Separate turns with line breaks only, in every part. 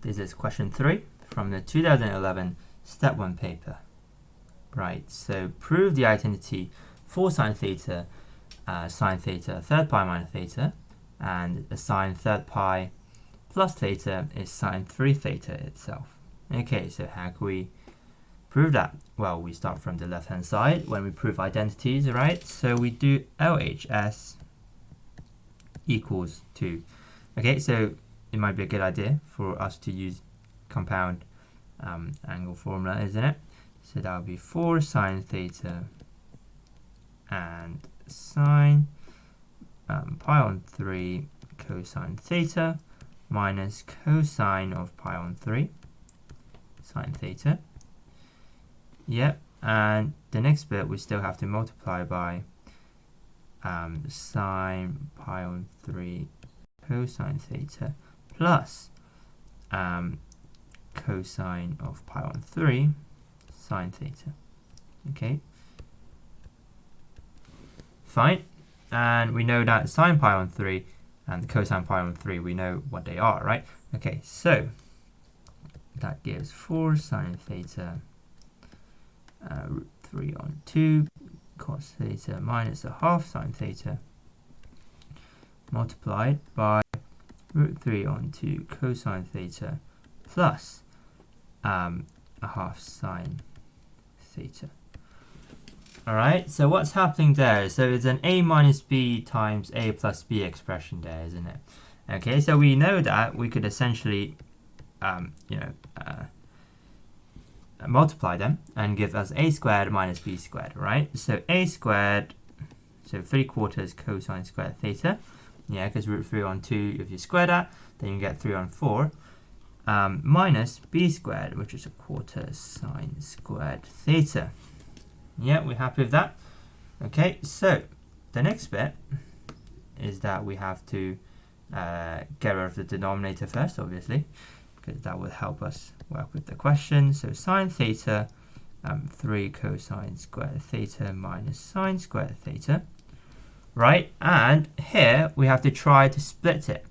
This is question 3 from the 2011 Step 1 paper. Right, so prove the identity for sine theta third pi minus theta, and the sine third pi plus theta is sine 3 theta itself. Okay, so how can we prove that? Well, we start from the left hand side when we prove identities, right? So we do LHS equals to, okay, so it might be a good idea for us to use compound angle formula, isn't it? So that would be 4 sine theta and sine pi on 3 cosine theta minus cosine of pi on 3 sine theta. Yep, and the next bit we still have to multiply by sine pi on 3 cosine theta plus cosine of pi on 3 sine theta. Okay, fine. And we know that sine pi on 3 and the cosine pi on 3, we know what they are, right? Okay, so that gives 4 sine theta root 3 on 2 cos theta minus a half sine theta multiplied by root 3 on 2 cosine theta plus a half sine theta. Alright, so what's happening there? So it's an a minus b times a plus b expression there, isn't it? Okay, so we know that we could essentially multiply them and give us a squared minus b squared, right? So a squared, so 3/4 cosine squared theta, yeah, because root 3 on 2, if you square that, then you get 3 on 4, minus b squared, which is 1/4 sine squared theta. Yeah, we're happy with that. Okay, so the next bit is that we have to get rid of the denominator first, obviously, because that will help us work with the question. So sine theta, 3 cosine squared theta minus sine squared theta, right? And here we have to try to split it,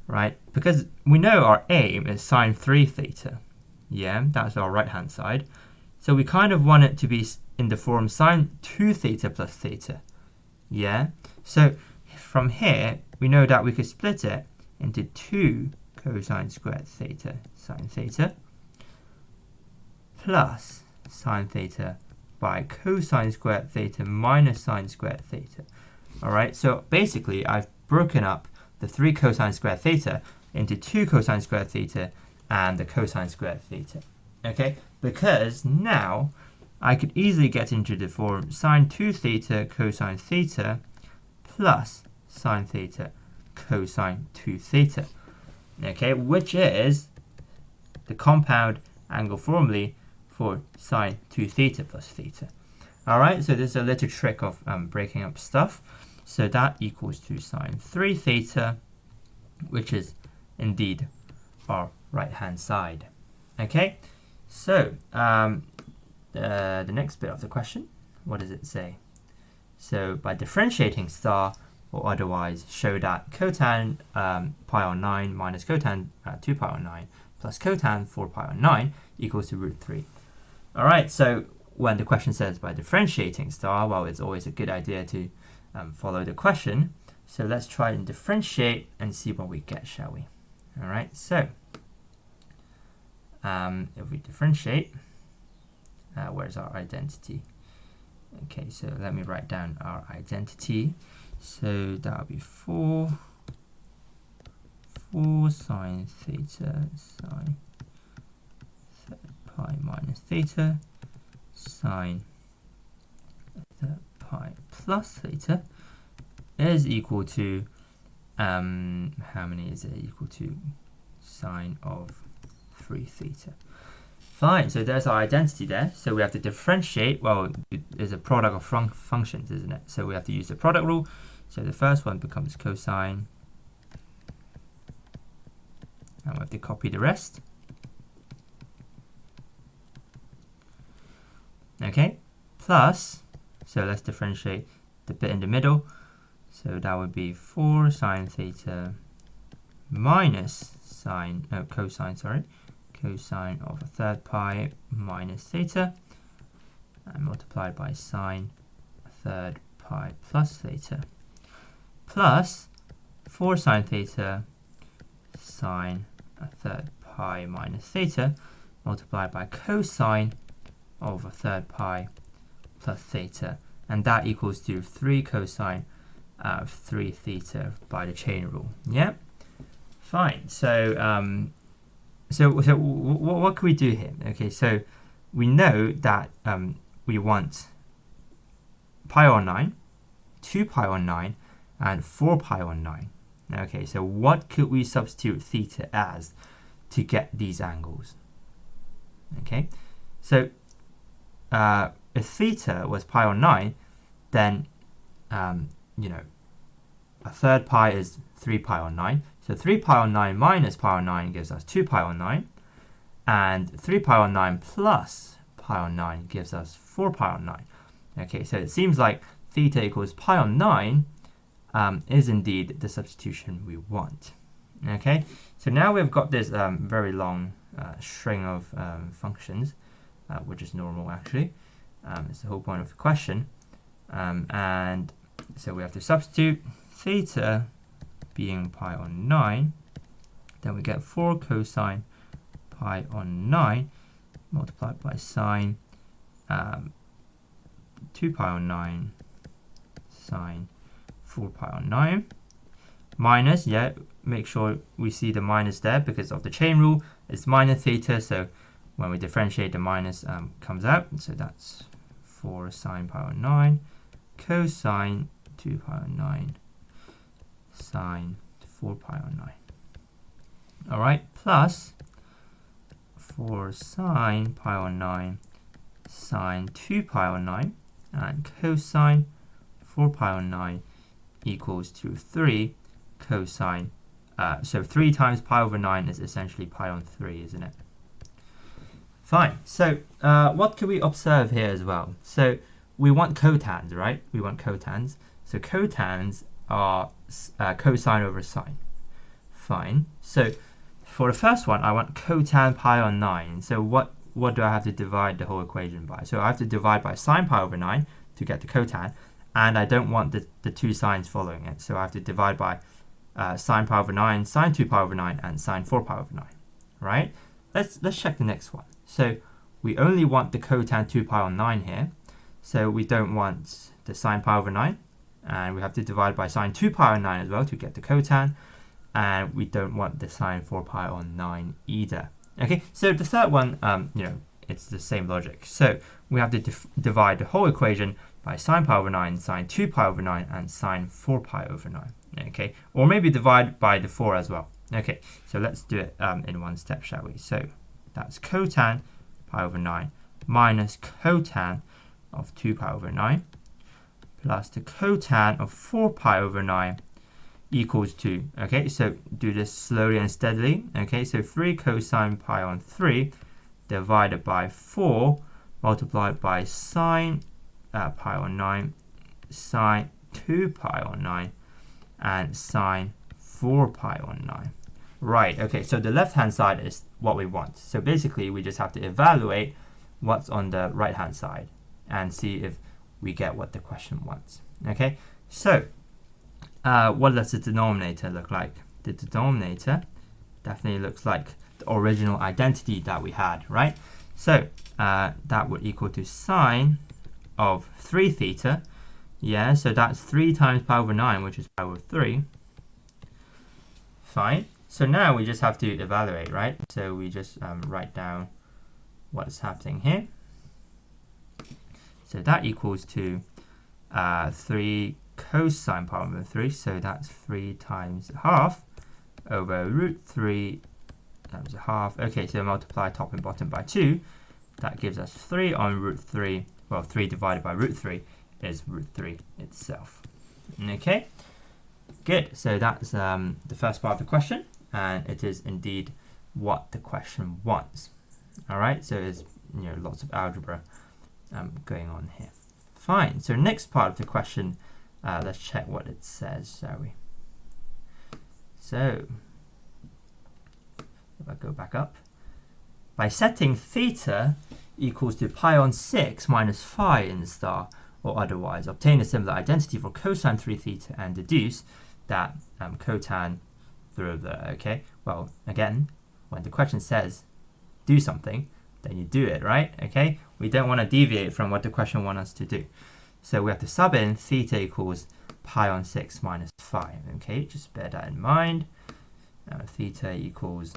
right? Because we know our aim is sine 3 theta. Yeah, that's our right hand side. So we kind of want it to be in the form sine 2 theta plus theta. Yeah, so from here we know that we could split it into 2 cosine squared theta sine theta plus sine theta by cosine squared theta minus sine squared theta. Alright, so basically I've broken up the 3 cosine squared theta into 2 cosine squared theta and the cosine squared theta. Okay, because now I could easily get into the form sine 2 theta cosine theta plus sine theta cosine 2 theta. Okay, which is the compound angle formula for sine 2 theta plus theta. Alright, so this is a little trick of breaking up stuff. So that equals to sine 3 theta, which is indeed our right hand side. Okay, so the next bit of the question, what does it say? So by differentiating star or otherwise, show that cotan pi on 9 minus cotan 2 pi on 9 plus cotan 4 pi on 9 equals to root 3. Alright, so when the question says by differentiating star, well, it's always a good idea to follow the question. So let's try and differentiate and see what we get, shall we? Alright, so if we differentiate, where's our identity? Okay, so let me write down our identity. So that would be 4 sine theta sine pi minus theta sine pi plus theta is equal to, how many is it equal to? Sine of 3 theta. Fine, so there's our identity there. So we have to differentiate. Well, it's a product of functions, isn't it? So we have to use the product rule. So the first one becomes cosine. And we have to copy the rest. Okay, plus, so let's differentiate the bit in the middle. So that would be 4 sine theta minus cosine of a third pi minus theta, and multiplied by sine a third pi plus theta, plus 4 sine theta sine a third pi minus theta, multiplied by cosine of a third pi plus theta, and that equals to 3 cosine of 3 theta by the chain rule. Yeah, fine. So what can we do here? Okay, so we know that we want pi on 9, 2 pi on 9, and 4 pi on 9. Okay, so what could we substitute theta as to get these angles? Okay, so if theta was pi on 9, then you know, a third pi is 3 pi on 9. So 3 pi on 9 minus pi on 9 gives us 2 pi on 9. And 3 pi on 9 plus pi on 9 gives us 4 pi on 9. Okay, so it seems like theta equals pi on 9 is indeed the substitution we want. Okay, so now we've got this very long string of functions, which is normal actually. It's the whole point of the question. And so we have to substitute theta being pi on 9. Then we get 4 cosine pi on 9 multiplied by sine 2 pi on 9 sine 4 pi on 9 minus, yeah, make sure we see the minus there because of the chain rule. It's minus theta, so when we differentiate, the minus comes out. So that's 4 sine pi on 9 cosine 2 pi on 9 sine 4 pi on 9. All right, plus 4 sine pi on 9 sine 2 pi on 9 and cosine 4 pi on 9 equals to 3 cosine. So 3 times pi over 9 is essentially pi on 3, isn't it? Fine. So what can we observe here as well? So we want cotans, right? We want cotans. So cotans are cosine over sine. Fine. So for the first one, I want cotan pi on 9. So what do I have to divide the whole equation by? So I have to divide by sine pi over 9 to get the cotan, and I don't want the two signs following it. So I have to divide by sine pi over 9, sine 2 pi over 9, and sine 4 pi over 9. Right? Let's check the next one. So we only want the cotan 2 pi on 9 here. So we don't want the sine pi over 9. And we have to divide by sine 2 pi on 9 as well to get the cotan. And we don't want the sine 4 pi on 9 either. Okay, so the third one, you know, it's the same logic. So we have to divide the whole equation by sine pi over 9, sine 2 pi over 9, and sine 4 pi over 9. Okay, or maybe divide by the 4 as well. Okay, so let's do it in one step, shall we? So that's cotan pi over 9 minus cotan of 2 pi over 9 plus the cotan of 4 pi over 9 equals 2. Okay, so do this slowly and steadily. Okay, so 3 cosine pi on 3 divided by 4 multiplied by sine pi on 9 sine 2 pi on 9 and sine 4 pi on 9. Right, okay, so the left hand side is what we want. So basically we just have to evaluate what's on the right hand side and see if we get what the question wants. Okay, so what does the denominator look like? The denominator definitely looks like the original identity that we had, right? So that would equal to sine of 3 theta. Yeah, so that's 3 times pi over 9, which is pi over 3. Fine. So now we just have to evaluate, right? So we just write down what's happening here. So that equals to 3 cosine pi over 3. So that's 3 times half over root 3 times a half. Okay, so multiply top and bottom by 2. That gives us 3 on root 3. Well, 3 divided by root 3 is root 3 itself. Okay, good. So that's the first part of the question, and it is indeed what the question wants. All right, so there's lots of algebra going on here. Fine. So next part of the question, let's check what it says, shall we? So if I go back up, by setting theta equals to pi on 6 minus phi in the star, or otherwise, obtain a similar identity for cosine 3 theta and deduce that cotan blah. Okay, well, again, when the question says do something, then you do it, right? Okay, we don't want to deviate from what the question wants us to do. So we have to sub in theta equals pi on 6 minus phi. Okay, just bear that in mind. Theta equals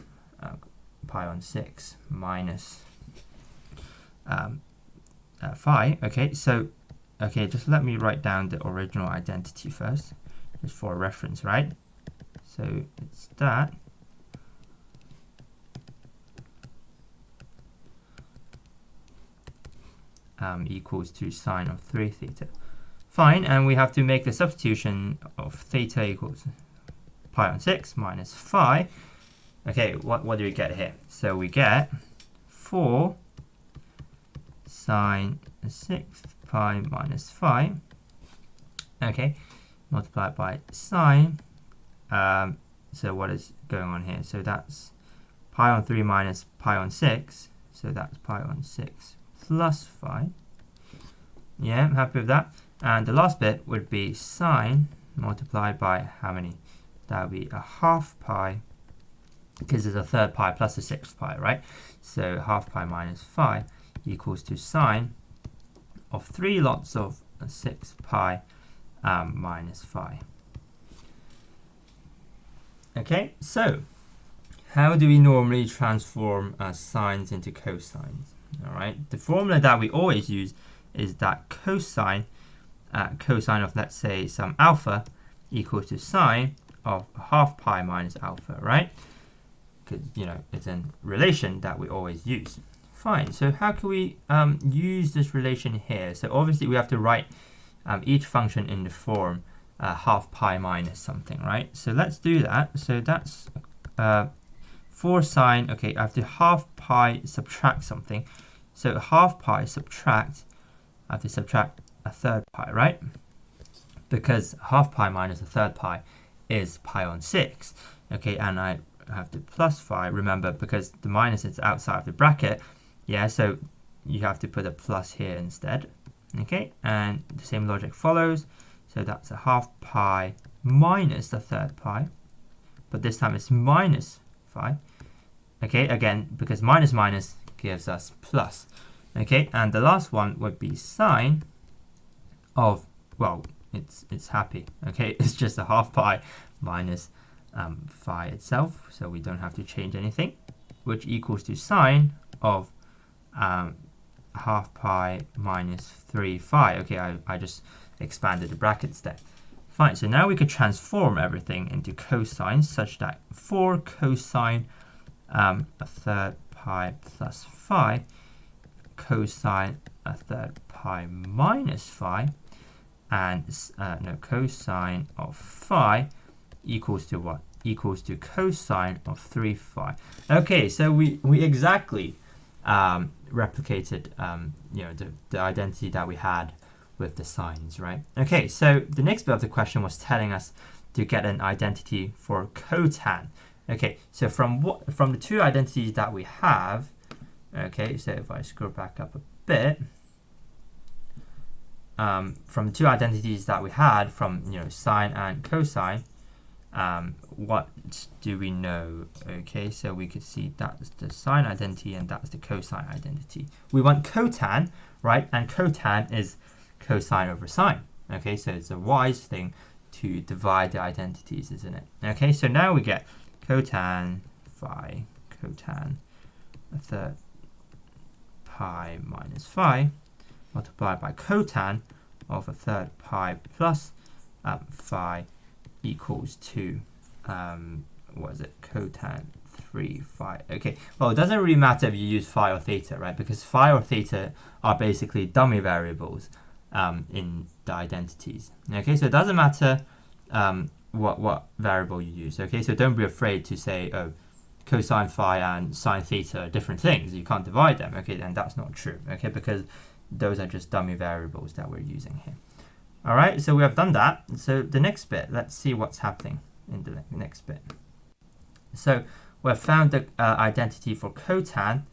pi on 6 minus phi. Okay, so just let me write down the original identity first, just for reference, right? So it's that equals to sine of 3 theta. Fine, and we have to make the substitution of theta equals pi on 6 minus phi. Okay, what do we get here? So we get 4 sine 6 pi minus phi. Okay, multiplied by sine. So what is going on here? So that's pi on 3 minus pi on 6. So that's pi on 6 plus phi. Yeah, I'm happy with that. And the last bit would be sine multiplied by how many? That would be a half pi, because there's a third pi plus a sixth pi, right? So half pi minus phi equals to sine of 3 lots of 6 pi minus phi. Okay, so how do we normally transform sines into cosines? All right, the formula that we always use is that cosine of, let's say, some alpha equals to sine of half pi minus alpha, right? Because, you know, it's a relation that we always use. Fine, so how can we use this relation here? So obviously we have to write each function in the form half pi minus something, right? So let's do that. So that's 4 sine, okay, I have to half pi subtract something. So half pi subtract, I have to subtract a third pi, right? Because half pi minus a third pi is pi on 6. Okay, and I have to plus phi, remember, because the minus is outside of the bracket. Yeah, so you have to put a plus here instead. Okay, and the same logic follows. So that's a half pi minus the third pi. But this time it's minus phi. Okay, again, because minus minus gives us plus. Okay, and the last one would be sine of, well, it's happy. Okay, it's just a half pi minus phi itself, so we don't have to change anything, which equals to sine of half pi minus 3 phi. Okay, I just expanded the brackets there. Fine, so now we could transform everything into cosines such that 4 cosine a third pi plus phi, cosine a third pi minus phi, and cosine of phi equals to what? Equals to cosine of 3 phi. Okay, so we exactly replicated the identity that we had with the sines, right? Okay, so the next bit of the question was telling us to get an identity for cotan. Okay, so from the two identities that we have, okay, so if I scroll back up a bit, from the two identities that we had from sine and cosine, what do we know? Okay, so we could see that's the sine identity and that's the cosine identity. We want cotan, right? And cotan is cosine over sine. Okay, so it's a wise thing to divide the identities, isn't it? Okay, so now we get cotan phi, cotan a third pi minus phi multiplied by cotan of a third pi plus phi equals to what is it? Cotan 3 phi. Okay, well, it doesn't really matter if you use phi or theta, right? Because phi or theta are basically dummy variables in the identities. Okay, so it doesn't matter what variable you use. Okay, so don't be afraid to say, oh, cosine phi and sine theta are different things. You can't divide them. Okay, and that's not true. Okay, because those are just dummy variables that we're using here. All right, so we have done that. So the next bit, let's see what's happening in the next bit. So we've found the identity for cotan,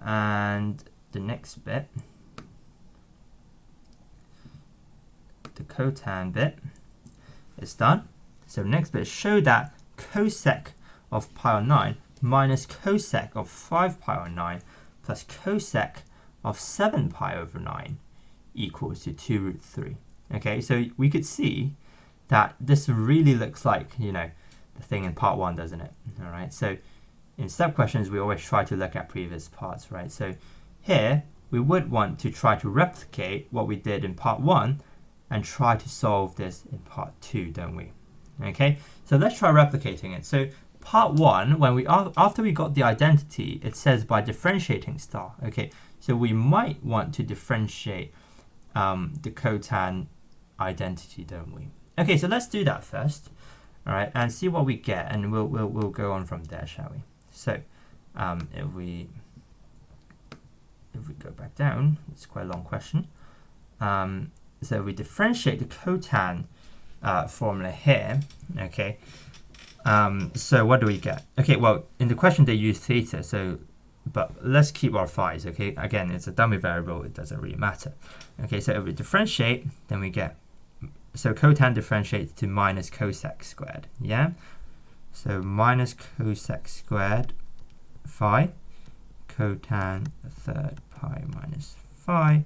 and the next bit, the cotan bit, is done. So the next bit, show that cosec of pi on 9 minus cosec of 5 pi on 9 plus cosec of 7 pi over 9 equals to 2 root 3. Okay, so we could see that this really looks like, you know, the thing in part 1, doesn't it? All right, so in step questions, we always try to look at previous parts, right? So here, we would want to try to replicate what we did in part 1 and try to solve this in part 2, don't we? Okay, so let's try replicating it. So part 1, when we after we got the identity, it says by differentiating star. Okay, so we might want to differentiate the cotan identity, don't we? Okay, so let's do that first. All right, and see what we get, and we'll go on from there, shall we? So if we go back down, it's quite a long question. So we differentiate the cotan formula here. Okay. So what do we get? Okay, well, in the question they use theta, so but let's keep our phi's. Okay, again, it's a dummy variable, it doesn't really matter. Okay, so if we differentiate, then we get, so cotan differentiates to minus cosec squared. Yeah, so minus cosec squared phi, cotan a third pi minus phi,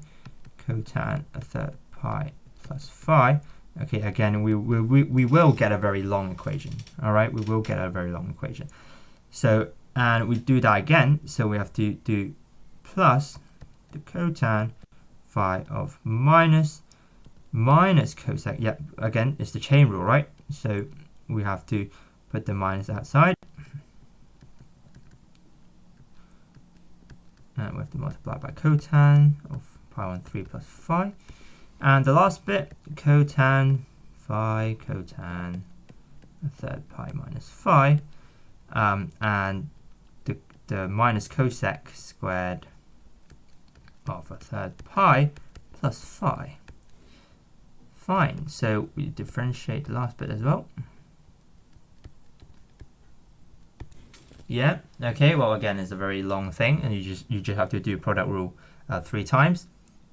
cotan a third pi plus phi. Okay, again, we will get a very long equation. All right, we will get a very long equation. So, and we do that again, so we have to do plus the cotan phi of minus cosec. Yep, again, it's the chain rule, right? So we have to put the minus outside. And we have to multiply by cotan of pi on 3 plus phi. And the last bit, cotan phi, cotan a third pi minus phi, and the minus cosec squared of a third pi plus phi. Fine, so we differentiate the last bit as well. Yeah, okay, well, again, it's a very long thing, and you just have to do product rule 3 times.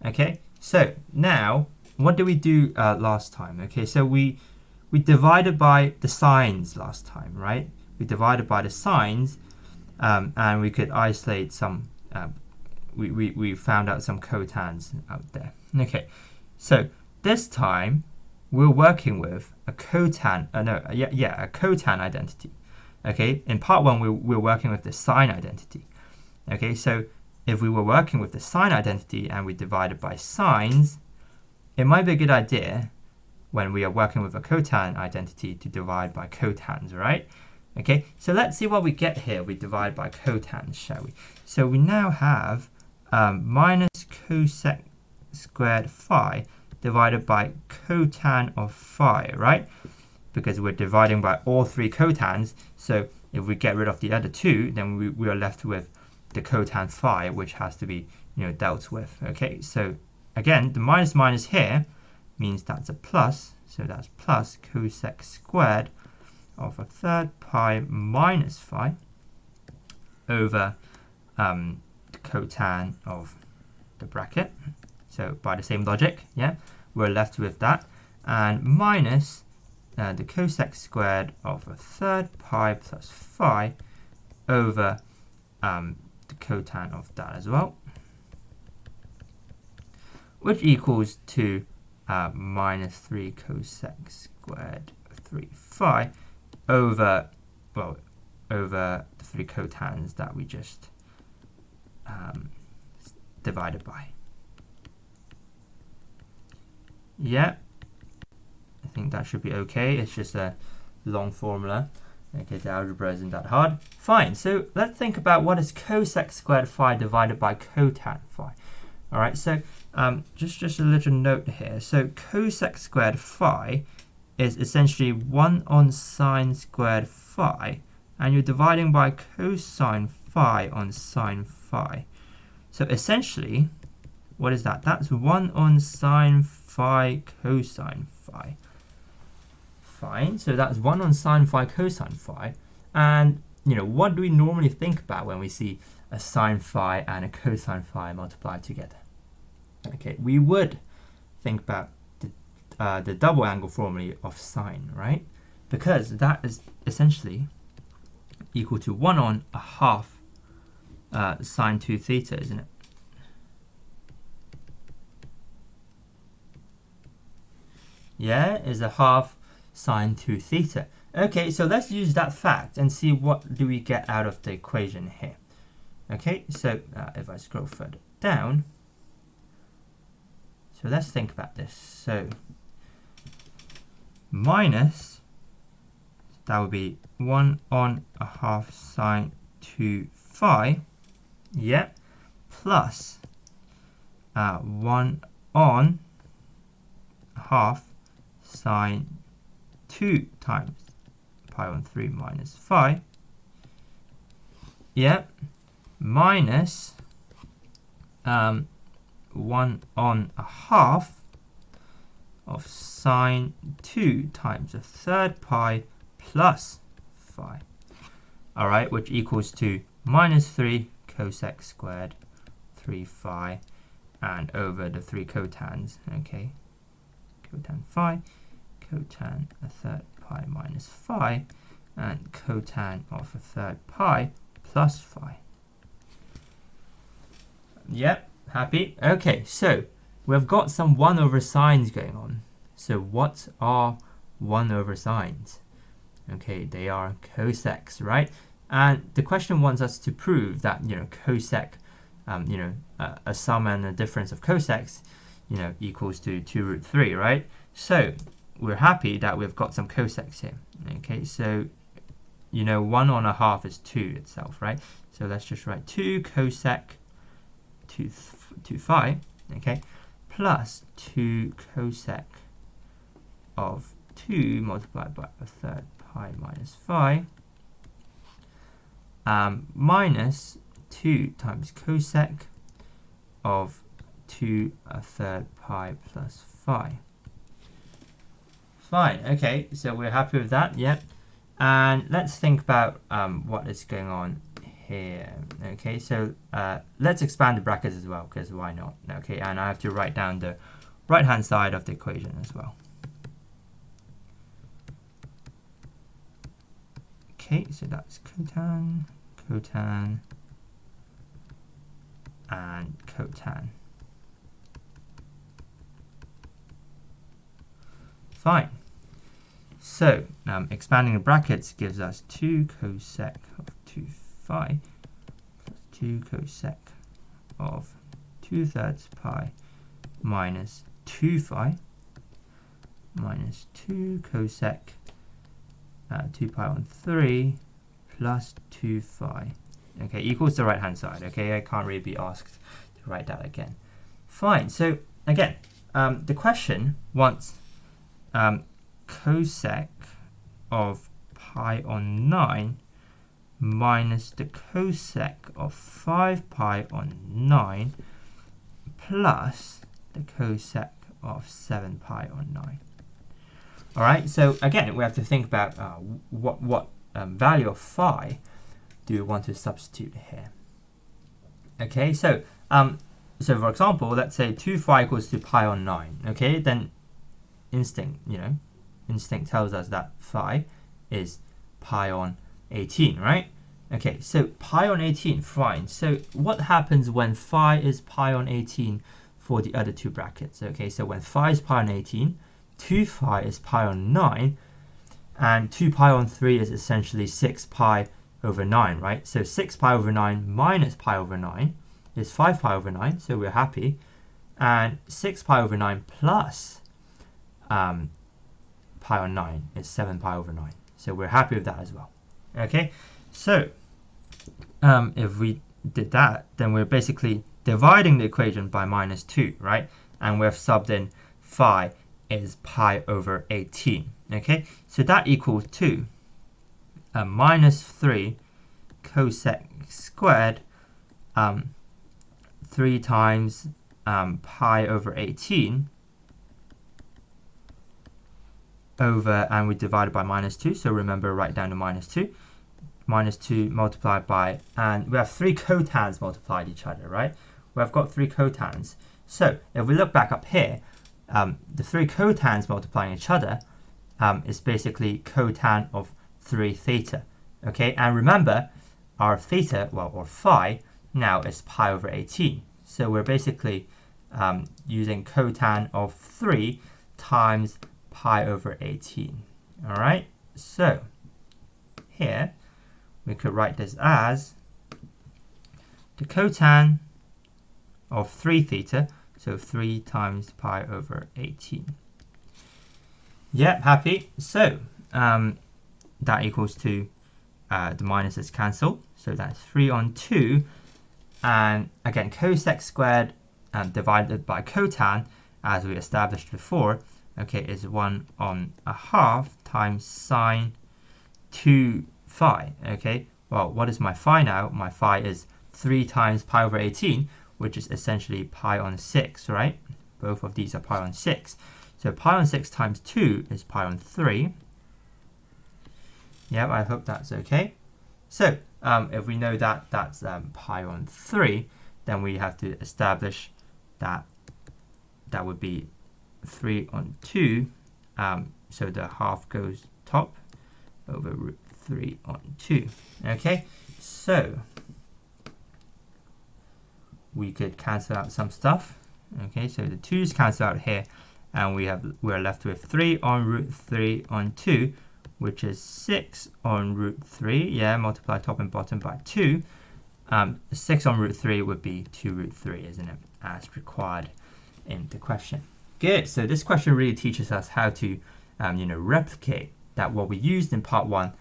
Okay, so now what did we do last time? Okay, so we divided by the signs last time, right? We divided by the signs, and we could isolate some. We found out some cotans out there. Okay, so this time we're working with a cotan. A cotan identity. Okay, in part 1 we're working with the sine identity. Okay, so if we were working with the sine identity and we divided by signs, it might be a good idea when we are working with a cotan identity to divide by cotans, right? Okay, so let's see what we get here. We divide by cotans, shall we? So we now have minus cosec squared phi divided by cotan of phi, right? Because we're dividing by all 3 cotans, so if we get rid of the other 2, then we are left with the cotan phi, which has to be, you know, dealt with. Okay, so again, the minus minus here means that's a plus, so that's plus cosec squared of a third pi minus phi over the cotan of the bracket. So by the same logic, yeah, we're left with that, and minus the cosec squared of a third pi plus phi over the cotan of that as well, which equals to minus 3 cosec squared 3 phi over, well, over the 3 cotans that we just divided by. Yeah, I think that should be okay. It's just a long formula. Okay, the algebra isn't that hard. Fine, so let's think about what is cosec squared phi divided by cotan phi. All right, so just a little note here. So cosec squared phi is essentially 1 on sine squared phi, and you're dividing by cosine phi on sine phi. So essentially, what is that? That's 1 on sine phi cosine phi. Fine, so that's 1 on sine phi cosine phi. And what do we normally think about when we see a sine phi and a cosine phi multiplied together? Okay, we would think about the double angle formula of sine, right? Because that is essentially equal to 1 on a half sine 2 theta, isn't it? Yeah, is a half sine 2 theta. Okay, so let's use that fact and see what do we get out of the equation here. Okay, so if I scroll further down, so let's think about this. So minus, that would be 1 on a half sine 2 phi, yeah, plus 1 on a half sine 2 times pi on 3 minus phi, yeah, minus 1 on a half of sine 2 times a third pi plus phi. All right, which equals to minus 3 cosec squared 3 phi and over the 3 cotans, okay, cotan phi, cotan a third pi minus phi, and cotan of a third pi plus phi. Yep, happy? Okay, so we've got some 1 over sines going on. So what are 1 over sines? Okay, they are cosecs, right? And the question wants us to prove that, cosec, a sum and a difference of cosecs, equals to 2 root 3, right? So we're happy that we've got some cosecs here. Okay, so 1 on a half is 2 itself, right? So let's just write 2 cosec 2 phi, okay, plus 2 cosec of 2 multiplied by a third pi minus phi, minus 2 times cosec of 2 a third pi plus phi. Fine, okay, so we're happy with that, yep. And let's think about what is going on here. Okay, so let's expand the brackets as well, because why not? Okay, and I have to write down the right-hand side of the equation as well. Okay, so that's cotan, cotan, and cotan. Fine. So expanding the brackets gives us 2 cosec of 2 phi plus 2 cosec of 2/3 pi minus 2 phi minus 2 cosec 2 pi on 3 plus 2 phi. Okay, equals the right hand side. Okay, I can't really be asked to write that again. Fine. So again, the question wants cosec of pi on 9 minus the cosec of 5 pi on 9 plus the cosec of 7 pi on 9. All right, so again, we have to think about what value of phi do we want to substitute here. Okay, so for example, let's say 2 phi equals to pi on 9. Okay, then instinct tells us that phi is pi on 18, right? Okay, so pi on 18, fine. So what happens when phi is pi on 18 for the other two brackets? Okay, so when phi is pi on 18, 2 phi is pi on 9, and 2 pi on 3 is essentially 6 pi over 9, right? So 6 pi over 9 minus pi over 9 is 5 pi over 9, so we're happy. And 6 pi over 9 plus pi on 9 is 7 pi over 9. So we're happy with that as well. Okay, so if we did that, then we're basically dividing the equation by minus 2, right? And we've subbed in phi is pi over 18. Okay, so that equals to minus 3 cosec squared 3 times pi over 18 over, and we divided by minus 2, so remember, write down the minus 2, minus 2 multiplied by, and we have 3 cotangents multiplied each other, right? We've got 3 cotangents. So if we look back up here, the 3 cotangents multiplying each other is basically cotan of 3 theta. Okay, and remember, our theta, well, or phi, now is pi over 18. So we're basically using cotan of 3 times pi over 18. All right, so here we could write this as the cotan of 3 theta, so 3 times pi over 18. Yep, happy. So that equals to the minuses cancel, so that's 3 on 2, and again cosec squared divided by cotan, as we established before, okay, is 1 on a half times sine 2 phi. Okay, well, what is my phi now? My phi is 3 times pi over 18, which is essentially pi on 6, right? Both of these are pi on 6. So pi on 6 times 2 is pi on 3. Yep, I hope that's okay. So if we know that that's pi on 3, then we have to establish that that would be 3 on 2. So the half goes top over root 3 on 2. Okay, so we could cancel out some stuff. Okay, so the 2's cancel out here, and we're left with 3 on root 3 on 2, which is 6 on root 3. Yeah, multiply top and bottom by 2. 6 on root 3 would be 2 root 3, isn't it? As required in the question. Good. So this question really teaches us how to, replicate that what we used in part 1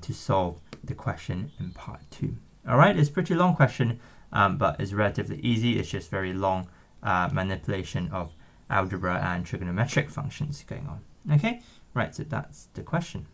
to solve the question in part 2. All right, it's a pretty long question, but it's relatively easy. It's just very long manipulation of algebra and trigonometric functions going on. Okay, right, so that's the question.